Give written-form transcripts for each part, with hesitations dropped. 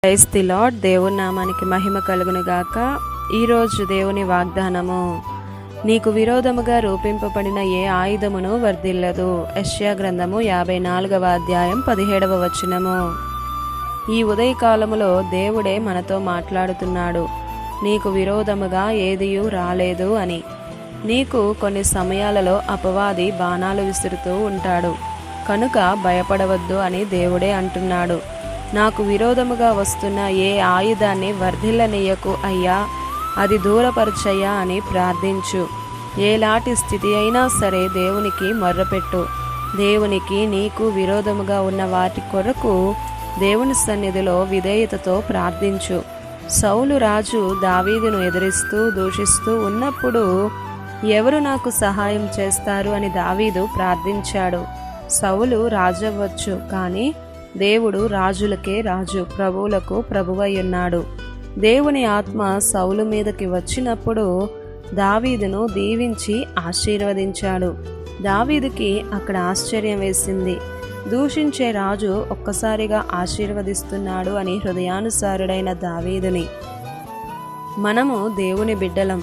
Praise the lord. దేవుని నామానికి మహిమ కలుగును గాక. ఈరోజు దేవుని వాగ్దానము, నీకు విరోధముగా రూపింపబడిన ఏ ఆయుధమును వర్ధిల్లదు. యెషయా గ్రంథము 54వ అధ్యాయం 17వ వచనము. ఈ ఉదయకాలములో దేవుడే మనతో మాట్లాడుతున్నాడు. నీకు విరోధముగా ఏదియూ రాలేదు అని. నీకు కొన్ని సమయాలలో అపవాది బాణాలు విసురుతూ ఉంటాడు, కనుక భయపడవద్దు అని దేవుడే అంటున్నాడు. నాకు విరోధముగా వస్తున్న ఏ ఆయుధాన్ని వర్ధిల్లనీయకు అయ్యా, అది దూరపరచయ్యా అని ప్రార్థించు. ఏలాంటి స్థితి అయినా సరే దేవునికి మొర్రపెట్టు. దేవునికి నీకు విరోధముగా ఉన్న వాటి కొరకు దేవుని సన్నిధిలో విధేయతతో ప్రార్థించు. సౌలు రాజు దావీదును ఎదిరిస్తూ దూషిస్తూ ఉన్నప్పుడు ఎవరు నాకు సహాయం చేస్తారు అని దావీదు ప్రార్థించాడు. సౌలు రాజవ్వచ్చు, కానీ దేవుడు రాజులకే రాజు, ప్రభువులకు ప్రభువయ్యున్నాడు. దేవుని ఆత్మ సౌలు మీదకి వచ్చినప్పుడు దావీదును దీవించి ఆశీర్వదించాడు. దావీదుకి అక్కడ ఆశ్చర్యం వేసింది. దూషించే రాజు ఒక్కసారిగా ఆశీర్వదిస్తున్నాడు అని హృదయానుసారుడైన దావీదుని. మనము దేవుని బిడ్డలం.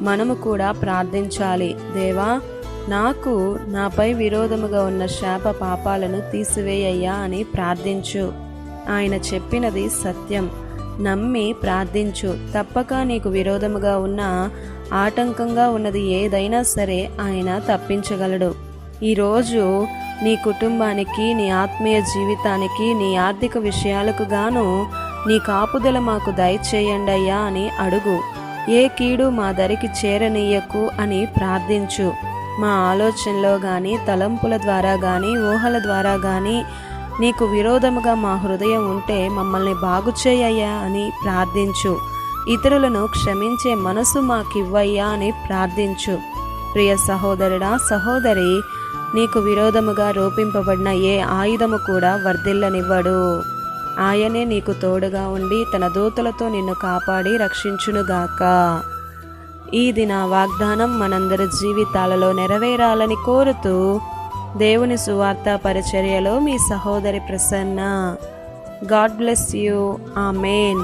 మనము కూడా ప్రార్థించాలి. దేవా, నాకు నాపై విరోధముగా ఉన్న శాప పాపాలను తీసివేయ్యా అని ప్రార్థించు. ఆయన చెప్పినది సత్యం. నమ్మి ప్రార్థించు. తప్పక నీకు విరోధముగా ఉన్న, ఆటంకంగా ఉన్నది ఏదైనా సరే ఆయన తప్పించగలడు. ఈరోజు నీ కుటుంబానికి, నీ ఆత్మీయ జీవితానికి, నీ ఆర్థిక విషయాలకు గాను నీ కాపుదల మాకు దయచేయండి అయ్యా అని అడుగు. ఏ కీడు మా దరికి చేరనీయకు అని ప్రార్థించు. మా ఆలోచనలో కానీ, తలంపుల ద్వారా కానీ, ఊహల ద్వారా కానీ నీకు విరోధముగా మా హృదయం ఉంటే మమ్మల్ని బాగు చేయయ్యా అని ప్రార్థించు. ఇతరులను క్షమించే మనసు మాకివ్వయ్యా అని ప్రార్థించు. ప్రియ సహోదరుడా, సహోదరి, నీకు విరోధముగా రూపింపబడిన ఏ ఆయుధము కూడా వర్ధిల్లనివ్వడు. ఆయనే నీకు తోడుగా ఉండి తన దూతలతో నిన్ను కాపాడి రక్షించునుగాక. ఈ దిన వాగ్దానం మనందరి జీవితాలలో నెరవేరాలని కోరుతూ దేవుని సువార్త పరిచర్యలో మీ సహోదరి Prasanna. God bless you. Amen.